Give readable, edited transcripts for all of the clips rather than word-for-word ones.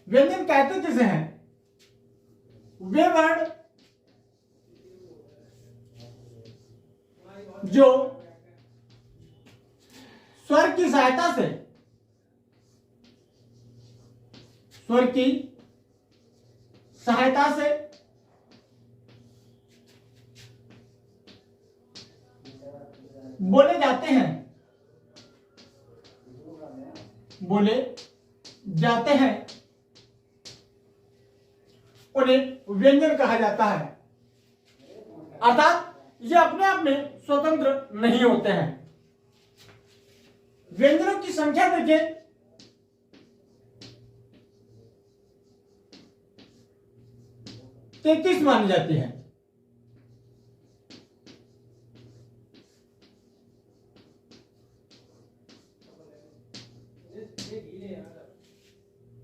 व्यंजन कहते किसे हैं? वे वर्ण जो स्वर की सहायता से बोले जाते हैं उन्हें व्यंजन कहा जाता है। अर्थात ये अपने आप में स्वतंत्र नहीं होते हैं। व्यंजनों की संख्या देखिए 33 मानी जाती है।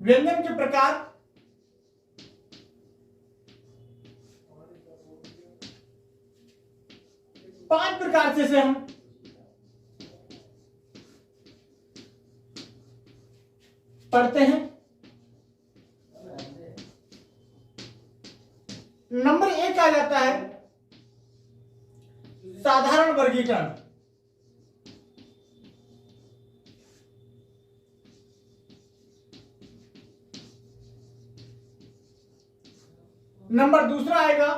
व्यंजन के प्रकार 5 प्रकार से इसे हम पढ़ते हैं। नंबर 1 आ जाता है साधारण वर्गीकरण। नंबर 2 आएगा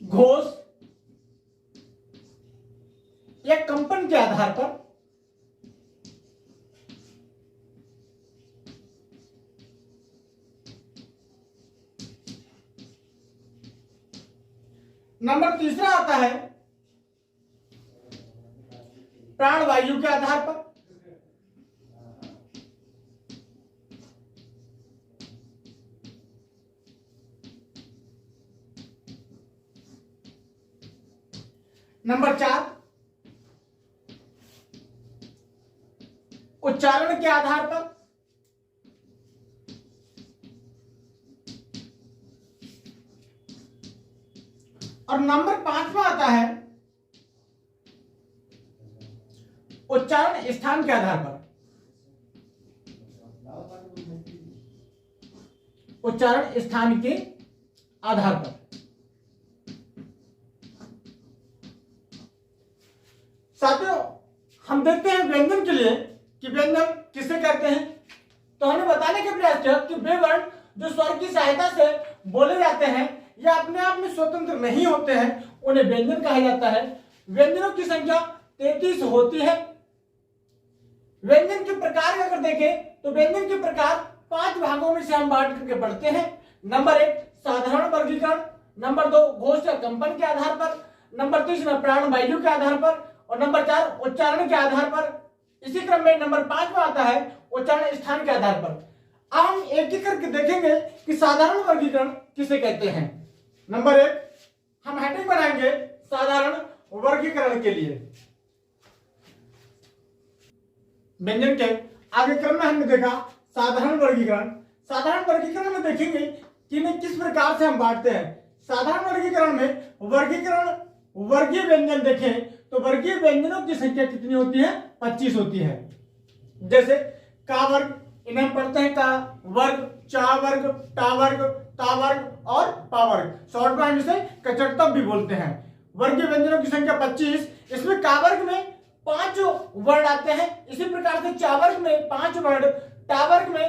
घोष या कंपन के आधार पर। नंबर 3 आता है प्राणवायु के आधार पर। नंबर 4 उच्चारण के आधार पर। और नंबर 5 आता है उच्चारण स्थान के आधार पर। उच्चारण स्थान के आधार पर। साथियों, हम देखते हैं व्यंजन के लिए कि व्यंजन किसे कहते हैं। तो हमने बताने का प्रयास किया कि वे वर्ण जो स्वर की सहायता से बोले जाते हैं या अपने आप में स्वतंत्र नहीं होते हैं, उन्हें व्यंजन कहा जाता है। व्यंजनों की संख्या 33 होती है। व्यंजन के प्रकार अगर देखें तो व्यंजन के प्रकार 5 भागों में से हम बांट करके पढ़ते हैं। नंबर 1 साधारण वर्गीकरण, नंबर 2 घोष या कंपन के आधार पर, नंबर 3 प्राणवायु के आधार पर, और नंबर 4 उच्चारण के आधार पर। इसी क्रम में नंबर 5 में आता है उच्चारण स्थान के आधार पर। अब हम एक एक करके देखेंगे कि साधारण वर्गीकरण किसे कहते हैं। नंबर 1 हम हेडिंग बनाएंगे साधारण वर्गीकरण के लिए। व्यंजन के आगे क्रम में हमने देखा साधारण वर्गीकरण। साधारण वर्गीकरण में देखेंगे कि इन्हें किस प्रकार से हम बांटते हैं। साधारण वर्गीकरण में वर्गीय व्यंजन देखें तो वर्गीय व्यंजनों की संख्या कितनी होती है? 25 होती है। जैसे का वर्ग, इन्हें हम पढ़ते हैं का वर्ग, चा वर्ग, टा वर्ग, ता वर्ग और पा वर्ग। शॉर्ट में हम इसे कचटतम भी बोलते हैं। वर्गीय व्यंजनों की संख्या 25। इसमें का वर्ग में 5 वर्ण आते हैं। इसी प्रकार से चा वर्ग में 5 वर्ण, टा वर्ग में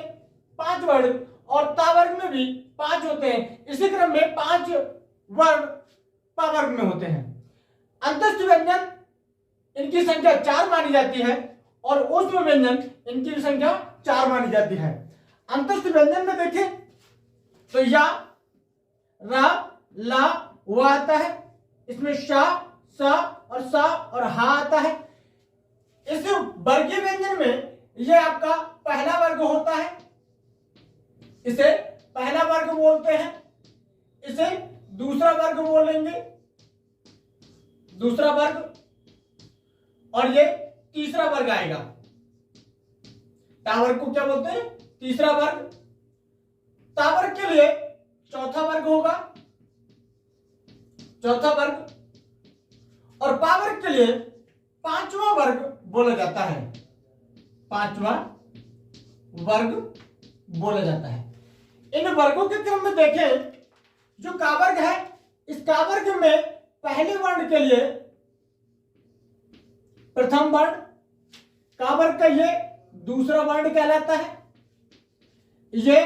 5 वर्ण और ता वर्ग में भी 5 होते हैं। इसी क्रम में 5 वर्ण पा वर्ग में होते हैं। अंतस्थ व्यंजन इनकी संख्या 4 मानी जाती है और ऊष्म व्यंजन इनकी संख्या 4 मानी जाती है। अंतस्थ व्यंजन में देखें तो या, रा, ला, व आता है। इसमें शा, सा और सा और हा आता है। इस वर्गीय व्यंजन में यह आपका पहला वर्ग होता है, इसे पहला वर्ग बोलते हैं। इसे दूसरा वर्ग बोलेंगे, दूसरा वर्ग, और ये तीसरा वर्ग आएगा। टा वर्ग को क्या बोलते हैं? तीसरा वर्ग। ता वर्ग के लिए चौथा वर्ग होगा, चौथा वर्ग, और पा वर्ग के लिए 5वां वर्ग बोला जाता है। पांचवा वर्ग बोला जाता है। इन वर्गों के क्रम में देखें, जो का वर्ग है, इस का वर्ग में पहले वर्ण के लिए प्रथम वर्ण, का वर्ग का ये दूसरा वर्ण कहलाता है, ये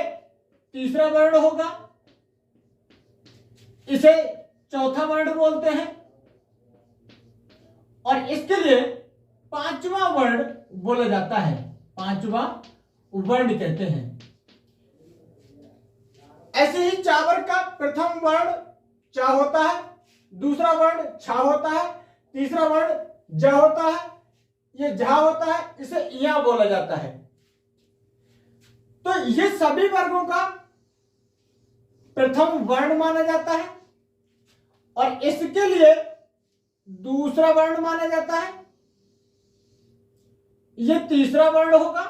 तीसरा वर्ण होगा, इसे चौथा वर्ण बोलते हैं, और इसके लिए पांचवा वर्ण बोला जाता है, पांचवा वर्ण कहते हैं। ऐसे ही चा वर्ग का प्रथम वर्ण चा होता है, दूसरा वर्ण छा होता है, तीसरा वर्ण ज होता है, ये झा होता है, इसे इया बोला जाता है। तो ये सभी वर्गों का प्रथम वर्ण माना जाता है, और इसके लिए दूसरा वर्ण माना जाता है, ये तीसरा वर्ण होगा,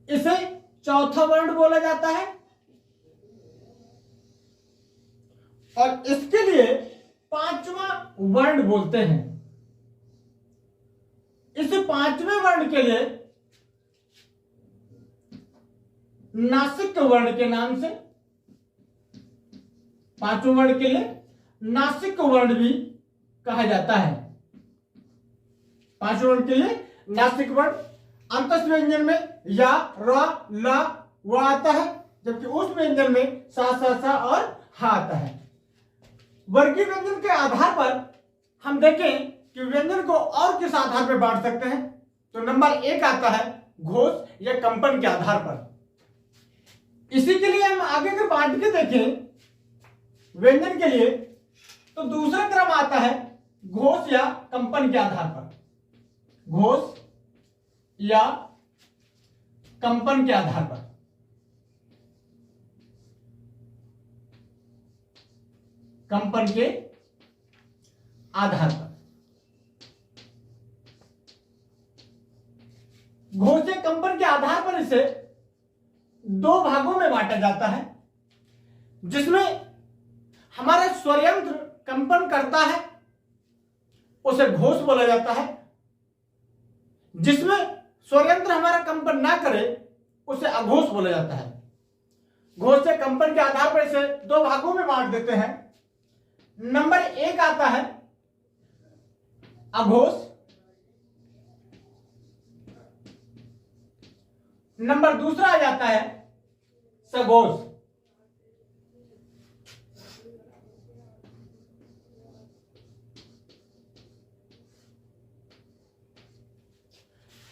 इसे चौथा वर्ण बोला जाता है, और इसके लिए पांचवा वर्ण बोलते हैं। इस पांचवें वर्ण के लिए नासिक वर्ण के नाम से, पांचवें वर्ण के लिए नासिक वर्ण भी कहा जाता है। पांचवें वर्ण के लिए नासिक वर्ण, अंतस्थ व्यंजन में या, र, ल, व आता है, जबकि उस व्यंजन में सा, स, स और हा आता है। वर्गीय व्यंजन के आधार पर हम देखें कि व्यंजन को और किस आधार पर बांट सकते हैं, तो नंबर 1 आता है घोष या कंपन के आधार पर। इसी के लिए हम आगे के बांट के देखें व्यंजन के लिए, तो दूसरा क्रम आता है घोष या कंपन के आधार पर, घोष या कंपन के आधार पर। कंपन के आधार पर घोष या कंपन के आधार पर इसे दो भागों में बांटा जाता है, जिसमें हमारा स्वरयंत्र कंपन करता है उसे घोष बोला जाता है, जिसमें स्वरयंत्र हमारा कंपन ना करे उसे अघोष बोला जाता है। घोष या कंपन के आधार पर इसे दो भागों में बांट देते हैं। नंबर 1 आता है अघोष, नंबर दूसरा आ जाता है सघोष।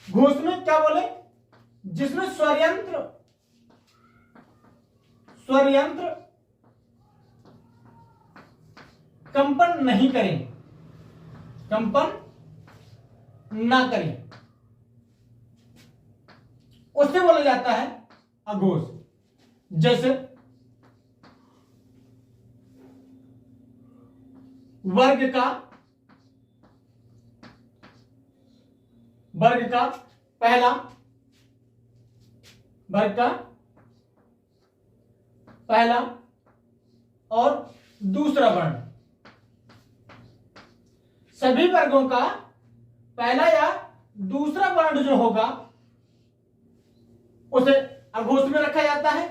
घोष में क्या बोले, जिसमें स्वरयंत्र कंपन नहीं करें, कंपन ना करें, उसे बोला जाता है अघोष। जैसे वर्ग का पहला, वर्ग का पहला और दूसरा वर्ण, सभी वर्गों का पहला या दूसरा वर्ण जो होगा उसे अघोष में रखा जाता है,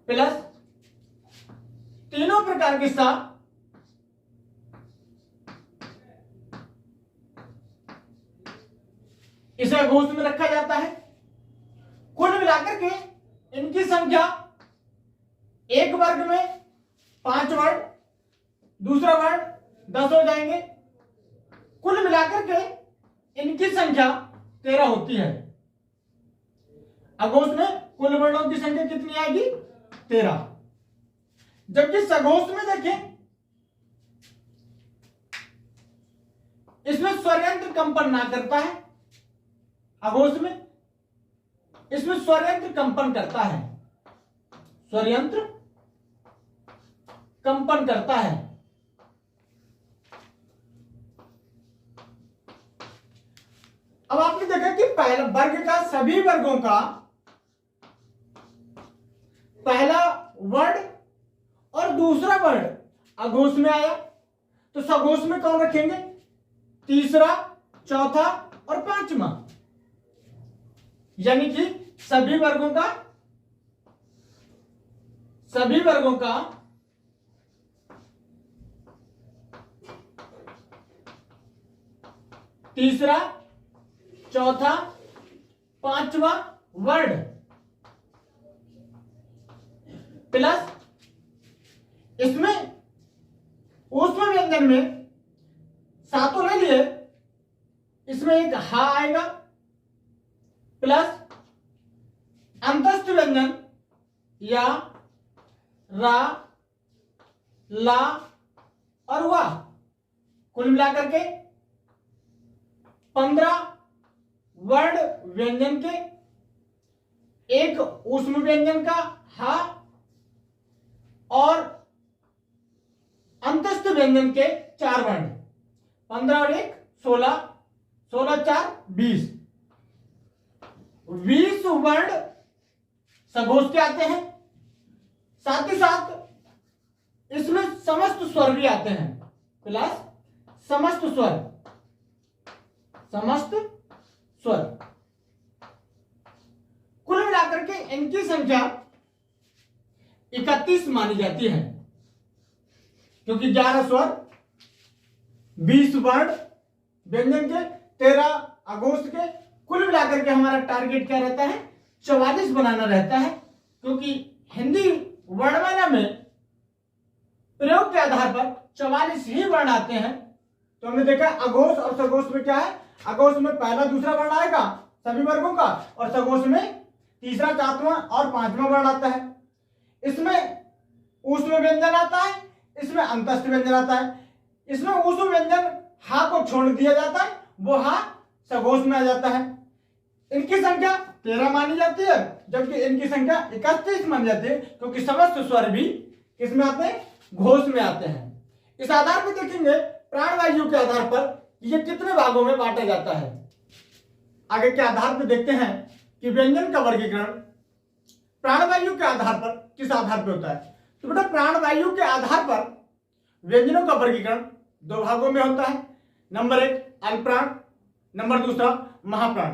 प्लस तीनों प्रकार की सा, इसे अघोष में रखा जाता है। कुल मिलाकर के इनकी संख्या एक वर्ग में 5 वर्ण, दूसरा वर्ण 10 हो जाएंगे। कुल मिलाकर के इनकी संख्या 13 होती है। अघोष में कुल वर्णों की संख्या कितनी आएगी? 13। जबकि सघोष में देखें, इसमें स्वरयंत्र कंपन ना करता है। अघोष में इसमें स्वरयंत्र कंपन करता है, स्वरयंत्र कंपन करता है। अब आपने देखा कि पहला वर्ग का, सभी वर्गों का पहला वर्ण और दूसरा वर्ण अघोष में आया, तो सघोष में कौन रखेंगे? तीसरा, चौथा और पांचवा, यानी कि सभी वर्गों का तीसरा, चौथा, पांचवा वर्ड प्लस इसमें ऊष्म व्यंजन में सातों ले लिए, इसमें एक हा आएगा प्लस अंतस्थ व्यंजन या रा, ला और वाह, कुल मिलाकर के 15 वर्ण व्यंजन के, एक ऊष्म व्यंजन का हा और अंतस्थ व्यंजन के 4 वर्ण, 15 और 1 16, 16 4 20, 20 वर्ण सघोष के आते हैं। साथ ही साथ इसमें समस्त स्वर भी आते हैं, प्लस समस्त स्वर, कुल मिलाकर के इनकी संख्या 31 मानी जाती है, क्योंकि 11 स्वर, 20 वर्ण व्यंजन के, 13 अघोष के, कुल मिलाकर के हमारा टारगेट क्या रहता है, 44 बनाना रहता है। क्योंकि हिंदी वर्णमाला में प्रयोग के आधार पर 44 ही वर्ण आते हैं। तो हमने देखा अघोष और सघोष में क्या है, अघोष में पहला दूसरा वर्ण आएगा सभी वर्गों का, और सघोष में तीसरा, चौथा और पांचवा वर्ण आता है। इसमें ऊष्म व्यंजन आता है, इसमें अंतस्थ व्यंजन आता है। इसमें ऊष्म व्यंजन हा को छोड़ दिया जाता है, वो हा सघोष में आ जाता है। इनकी संख्या 13 मानी जाती है, जबकि इनकी संख्या 31 मानी जाती है, क्योंकि समस्त स्वर भी किसमें आते हैं, घोष में आते हैं। इस आधार पर देखेंगे प्राणवायु के आधार पर ये कितने भागों में बांटा जाता है। आगे के आधार पर देखते हैं कि व्यंजन का वर्गीकरण प्राणवायु के आधार पर किस आधार पर होता है। तो बेटा प्राणवायु के आधार पर व्यंजनों का वर्गीकरण 2 भागों में होता है। नंबर 1 अल्पप्राण, नंबर दूसरा महाप्राण।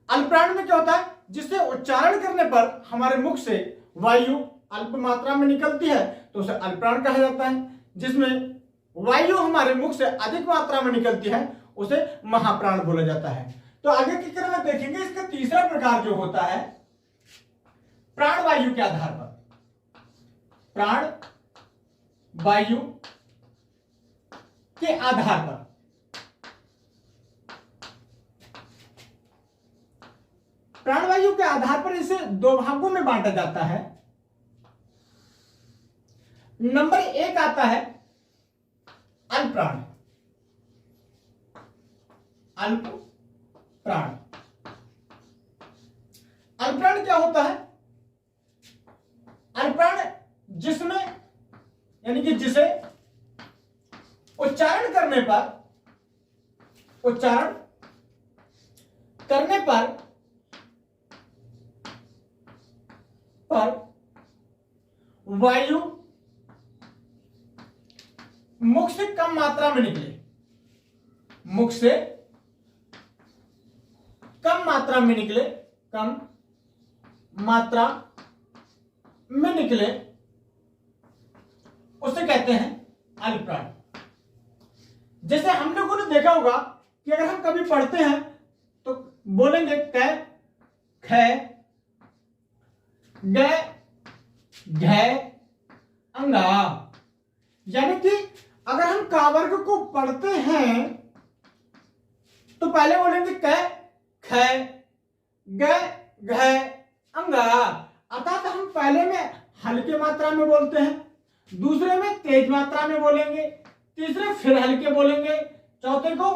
अल्पप्राण में क्या होता है, जिससे उच्चारण करने पर हमारे मुख से वायु अल्प मात्रा में निकलती है तो उसे अल्पप्राण कहा जाता है। जिसमें वायु हमारे मुख से अधिक मात्रा में निकलती है उसे महाप्राण बोला जाता है। तो आगे की क्रम में देखेंगे इसका तीसरा प्रकार जो होता है प्राण वायु के आधार पर। प्राण वायु के आधार पर प्राणवायु के आधार पर इसे 2 भागों में बांटा जाता है। नंबर 1 आता है अल्पप्राण। अल्पप्राण अल्पप्राण क्या होता है, अल्पप्राण जिसमें यानी कि जिसे उच्चारण करने पर वायु मुख से कम मात्रा में निकले, मुख से कम मात्रा में निकले, कम मात्रा में निकले, उसे कहते हैं अल्पप्राण। जैसे हम लोगों ने देखा होगा कि अगर हम कभी पढ़ते हैं तो बोलेंगे क, ख, ग, घ, अंगा। यानी कि अगर हम का वर्ग को पढ़ते हैं तो पहले बोलेंगे क, ख, ग, घ, अंगा। अर्थात हम पहले में हल्के मात्रा में बोलते हैं, दूसरे में तेज मात्रा में बोलेंगे, तीसरे फिर हल्के बोलेंगे, चौथे को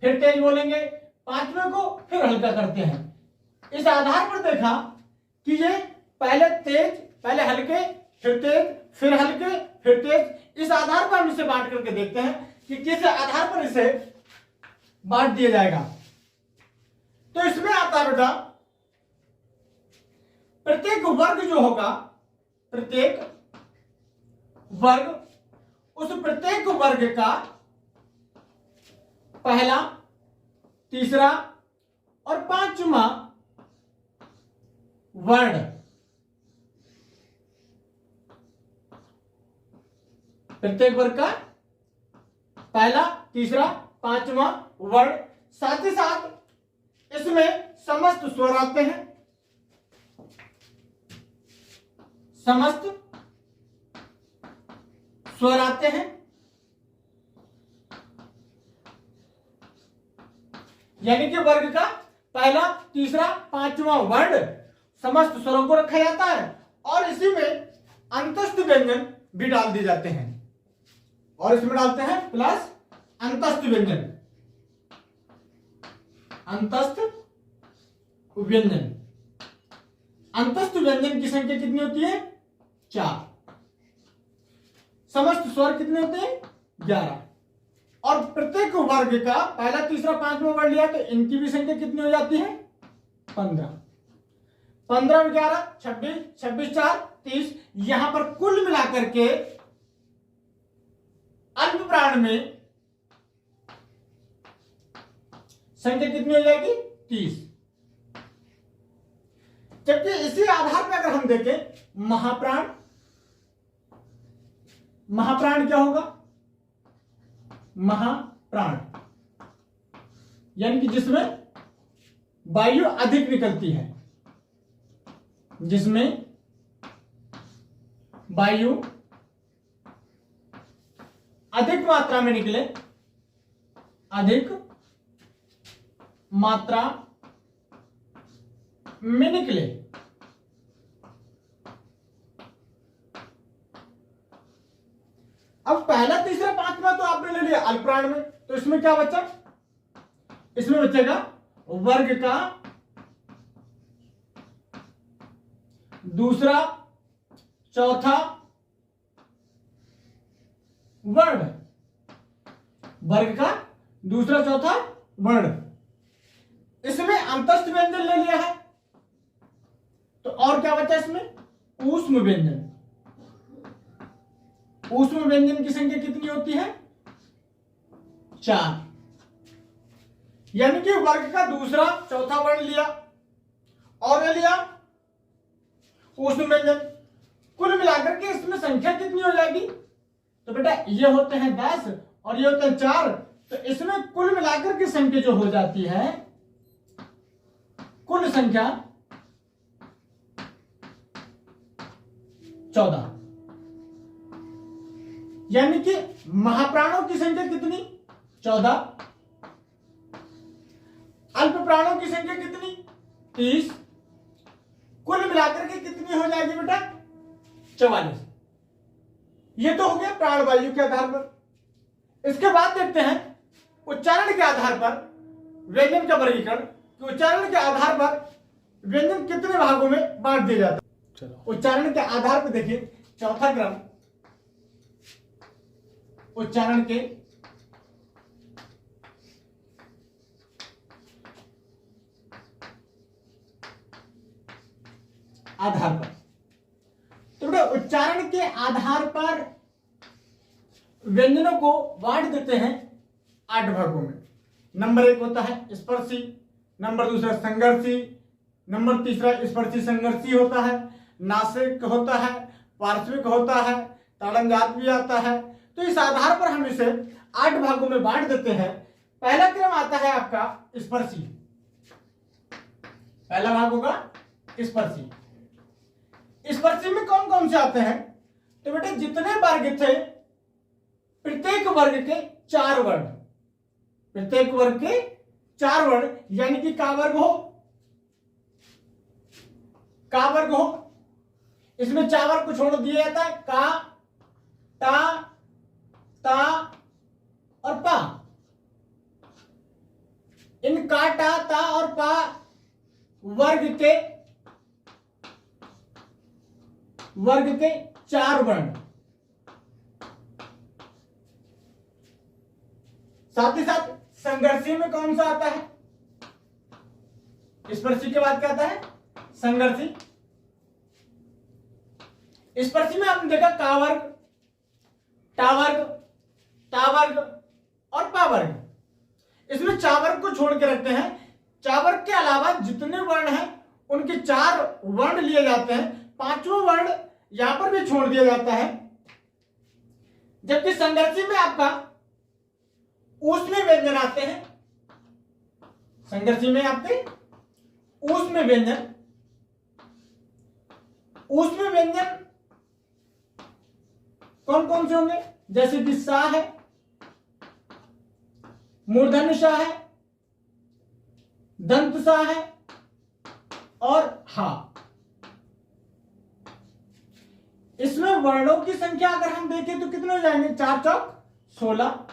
फिर तेज बोलेंगे, पांचवें को फिर हल्का करते हैं। इस आधार पर देखा कि ये पहले तेज, पहले हल्के, फिर तेज, फिर हल्के, फिर तेज। इस आधार पर हम इसे बांट करके देखते हैं कि किस आधार पर इसे बांट दिया जाएगा। तो इसमें आता है बेटा प्रत्येक वर्ग जो होगा, प्रत्येक वर्ग, उस प्रत्येक वर्ग का पहला, तीसरा और पांचवा वर्ण। प्रत्येक वर्ग का पहला, तीसरा, पांचवा वर्ण। साथ ही साथ इसमें समस्त स्वर आते हैं, समस्त स्वर आते हैं। यानी कि वर्ग का पहला, तीसरा, पांचवा वर्ण समस्त स्वरों को रखा जाता है और इसी में अंतस्थ व्यंजन भी डाल दिए जाते हैं और इसमें डालते हैं प्लस अंतस्थ व्यंजन। अंतस्थ व्यंजन, अंतस्थ व्यंजन की संख्या कितनी होती है? 4। समस्त स्वर कितने होते हैं? 11। और प्रत्येक वर्ग का पहला, तीसरा, पांचवा वर्ण लिया तो इनकी भी संख्या कितनी हो जाती है? 15। 15 और 11 26, 26 4 30। यहां पर कुल मिलाकर के अल्प प्राण में संख्या कितनी हो जाएगी? 30। जबकि इसी आधार पर अगर हम देखें महाप्राण, महाप्राण क्या होगा? महाप्राण यानी कि जिसमें वायु अधिक निकलती है, जिसमें वायु अधिक मात्रा में निकले, अधिक मात्रा में निकले। अब पहला, तीसरा, पांचवा तो आपने ले लिया अल्पप्राण में, तो इसमें क्या बचा? इसमें बचेगा वर्ग का दूसरा, चौथा वर्ण, वर्ग का दूसरा, चौथा वर्ण। इसमें अंतस्थ व्यंजन ले लिया है तो और क्या बचा इसमें? ऊष्म व्यंजन। ऊष्म व्यंजन की संख्या कितनी होती है? 4। यानी कि वर्ग का दूसरा, चौथा वर्ण लिया और ले लिया ऊष्म व्यंजन। कुल मिलाकर के इसमें संख्या कितनी हो जाएगी? तो बेटा ये होते हैं 10 और ये होते हैं 4, तो इसमें कुल मिलाकर की संख्या जो हो जाती है, कुल संख्या 14। यानी कि महाप्राणों की संख्या कितनी? 14। अल्प प्राणों की संख्या कितनी? 30। कुल मिलाकर के कितनी हो जाएगी बेटा? 44। ये तो हो गया प्राण वायु के आधार पर। इसके बाद देखते हैं उच्चारण के आधार पर व्यंजन का वर्गीकरण, कि उच्चारण के आधार पर व्यंजन कितने भागों में बांट दिया जाता है। चलो उच्चारण के आधार पर देखिए, चौथा क्रम उच्चारण के आधार पर, तो बेटा उच्चारण के आधार पर व्यंजनों को बांट देते हैं 8 भागों में। नंबर 1 होता है स्पर्शी, नंबर दूसरा संघर्षी, नंबर तीसरा स्पर्शी संघर्षी होता है, नासिक होता है, पार्श्विक होता है, ताड़नजात भी आता है। तो इस आधार पर हम इसे 8 भागों में बांट देते हैं। पहला क्रम आता है आपका स्पर्शी, पहला भाग होगा स्पर्शी। स्पर्शी में कौन कौन से आते हैं? तो बेटे जितने वर्ग थे प्रत्येक वर्ग के 4 वर्ण, प्रत्येक वर्ग के 4 वर्ण, यानी कि का वर्ग हो, का वर्ग हो, इसमें 4 वर्ग को छोड़ दिया जाता है, का, टा, ता और पा। इन का, टा, ता और पा वर्ग के 4 वर्ण। साथ ही साथ संघर्षी में कौन सा आता है? स्पर्शी के बाद क्या आता है? संघर्षी। स्पर्शी में आपने देखा का वर्ग, टा वर्ग, ता वर्ग और पा वर्ग। इसमें चावर्ग को छोड़ के रखते हैं। चावर्ग के अलावा जितने वर्ण हैं उनके 4 वर्ण लिए जाते हैं, 5वां वर्ण यहां पर भी छोड़ दिया जाता है। जबकि संघर्षी में आपका ऊष्म व्यंजन आते हैं। संघर्षी में आपके ऊष्म व्यंजन, ऊष्म व्यंजन कौन कौन से होंगे? जैसे कि सा है, मूर्धन्य सा है, दंत सा है और हा। इसमें वर्णों की संख्या अगर हम देखें तो कितने हो जाएंगे? 4 चौक 16।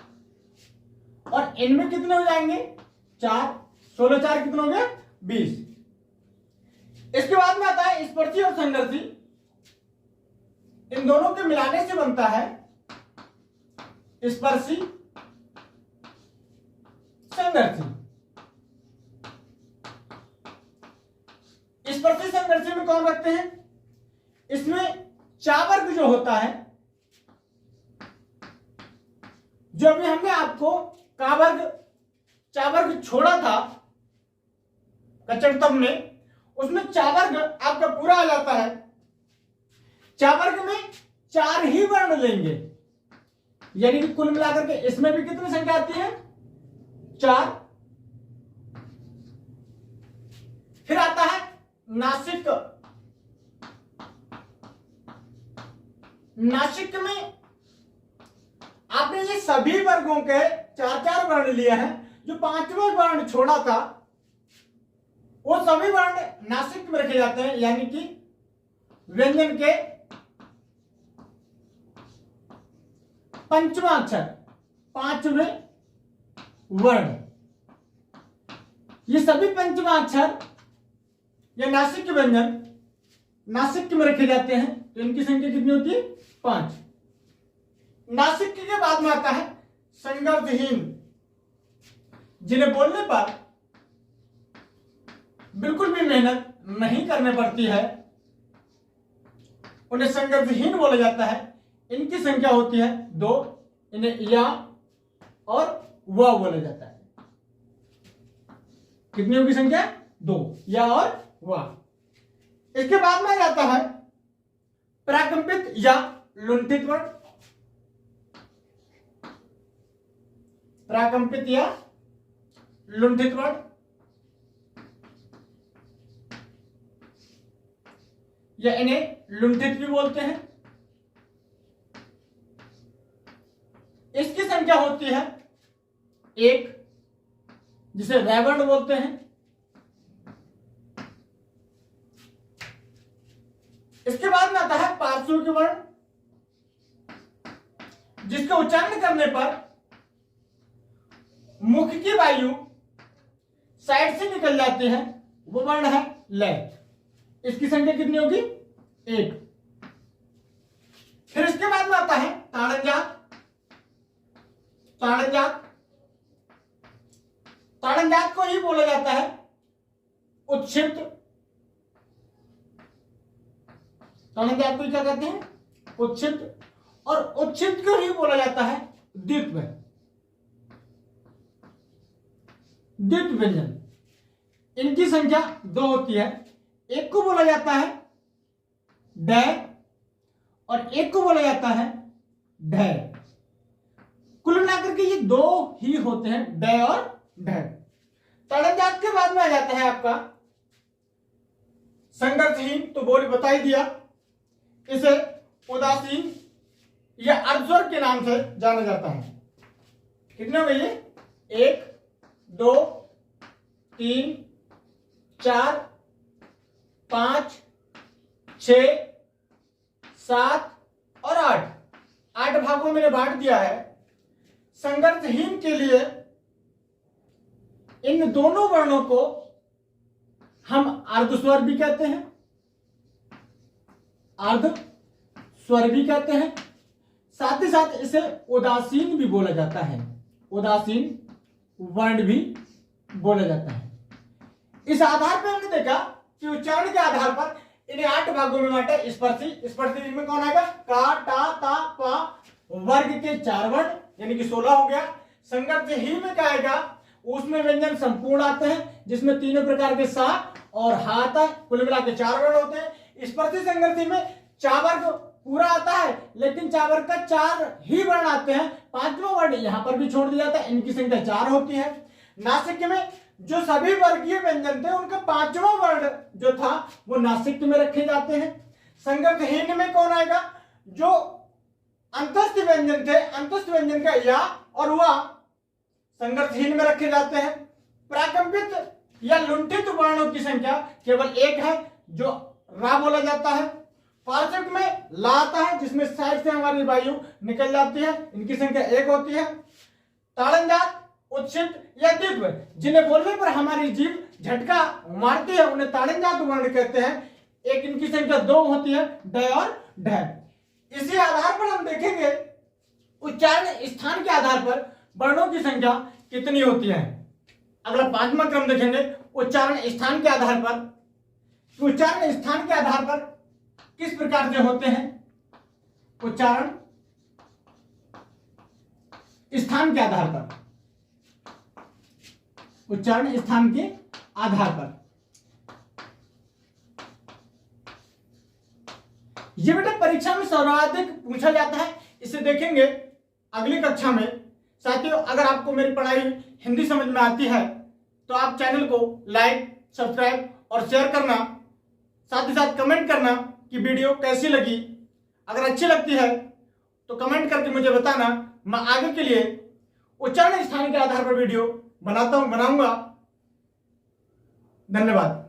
और इनमें कितने हो जाएंगे? 4, 16 4 कितने हो गए? 20। इसके बाद में आता है स्पर्शी और संघर्षी। इन दोनों के मिलाने से बनता है स्पर्शी संघर्षी। स्पर्शी संघर्षी में कौन रखते हैं? इसमें चावर्ग जो होता है, जो अभी हमने आपको कावर्ग चावर्ग छोड़ा था कचड़तम में, उसमें चावर्ग आपका पूरा आ जाता है। चावर्ग में 4 ही वर्ण लेंगे, यानी कि कुल मिलाकर के इसमें भी कितनी संख्या आती है? 4। फिर आता है नासिक। नासिक में आपने ये सभी वर्गों के 4 वर्ण लिए हैं। जो 5वां वर्ण छोड़ा था वो सभी वर्ण नासिक में रखे जाते हैं, यानी कि व्यंजन के 5वां अक्षर, 5वें वर्ण, ये सभी 5वां अक्षर या नासिक व्यंजन नासिक में रखे जाते हैं। तो इनकी संख्या कितनी होती है? 5। नासिक के बाद में आता है संघर्षहीन, जिन्हें बोलने पर बिल्कुल भी मेहनत नहीं करने पड़ती है, उन्हें संघर्षहीन बोला जाता है। इनकी संख्या होती है 2। इन्हें या और व बोला जाता है। कितनी होगी संख्या? 2, या और व। इसके बाद में आता है प्राकंपित या लुंठित वर्ण। प्राकंपित या लुंठित वर्ण, या इन्हें लुंठित भी बोलते हैं। इसकी संख्या होती है 1, जिसे रैवर्ण बोलते हैं। इसके बाद में आता है पार्श्व के वर्ण, जिसका उच्चारण करने पर मुख की वायु साइड से निकल जाती है, वो वर्ण है लय। इसकी संख्या कितनी होगी? 1। फिर इसके बाद में आता है ताड़नजात। ताड़नजात, ताड़नजात को ही बोला जाता है उत्क्षिप्त। ताड़नजात को क्या कहते हैं? उत्क्षिप्त। और उत्क्षिप्त को ही बोला जाता है द्वित्व। द्वित्व व्यंजन, इनकी संख्या 2 होती है। एक को बोला जाता है डै और एक को बोला जाता है ढै। कुल मिलाकर के ये 2 ही होते हैं, डै और ढै। ताड़नजात के बाद में आ जाता है आपका संघर्षहीन, तो बोली बता ही दिया। इसे उदासीन या अर्धस्वर के नाम से जाना जाता है। कितने हो गए? 1, 2, 3, 4, 5, 6, 7 और 8। 8 भागों में बांट दिया है। संघर्षहीन के लिए इन दोनों वर्णों को हम अर्धस्वर भी कहते हैं, अर्ध स्वर भी कहते हैं। साथ ही साथ इसे उदासीन भी बोला जाता है, उदासीन वर्ण भी बोला जाता है। इस आधार पर हमने देखा कि उच्चारण के आधार पर इन्हें 8 भागों में बांटा। स्पर्शी, स्पर्शी में कौन आएगा? का, टा, ता, पा, वर्ग के 4 वर्ण यानी कि 16 हो गया। संघर्षहीन में क्या आएगा? उसमें व्यंजन संपूर्ण आते हैं, जिसमें तीनों प्रकार के सा और हा आता है। कुल मिला के 4 वर्ण होते हैं। इस प्रतिसंगति में चा वर्ग पूरा आता है, लेकिन चा वर्ग का 4 ही वर्ण आते हैं। 5वां वर्ण यहाँ पर भी छोड़ दिया जाता है, इनकी संख्या 4 होती है। नासिक में जो सभी वर्गीय व्यंजन थे उनका 5वां वर्ण जो था वो नासिक में रखे जाते हैं। संगतहीन में कौन आएगा? जो अंतस्थ व्यंजन थे, अंतस्थ व्यंजन का या और वह संगतहीन में रखे जाते हैं। प्राकंपित या लुंठित वर्णों की संख्या केवल 1 है, जो रा बोला जाता है। पार्श्विक में ला आता है, जिसमें साइड से हमारी वायु निकल जाती है, इनकी संख्या 1 होती है। ताड़नजात, उत्सित या द्वित्व, जिन्हें बोलने पर हमारी जीभ झटका मारती है, उन्हें ताड़नजात वर्ण कहते हैं। एक इनकी संख्या 2 होती है, ड और ढ। इसी आधार पर हम देखेंगे उच्चारण स्थान के आधार पर वर्णों की संख्या कितनी होती है। अगला 5वां क्रम देखेंगे उच्चारण स्थान के आधार पर। उच्चारण स्थान के आधार पर किस प्रकार से होते हैं? उच्चारण स्थान के आधार पर, उच्चारण स्थान के आधार पर ये बेटा परीक्षा में सर्वाधिक पूछा जाता है। इसे देखेंगे अगली कक्षा में। साथियों, अगर आपको मेरी पढ़ाई हिंदी समझ में आती है तो आप चैनल को लाइक, सब्सक्राइब और शेयर करना, साथ ही साथ कमेंट करना कि वीडियो कैसी लगी। अगर अच्छी लगती है तो कमेंट करके मुझे बताना, मैं आगे के लिए उच्चारण स्थान के आधार पर वीडियो बनाऊंगा। धन्यवाद।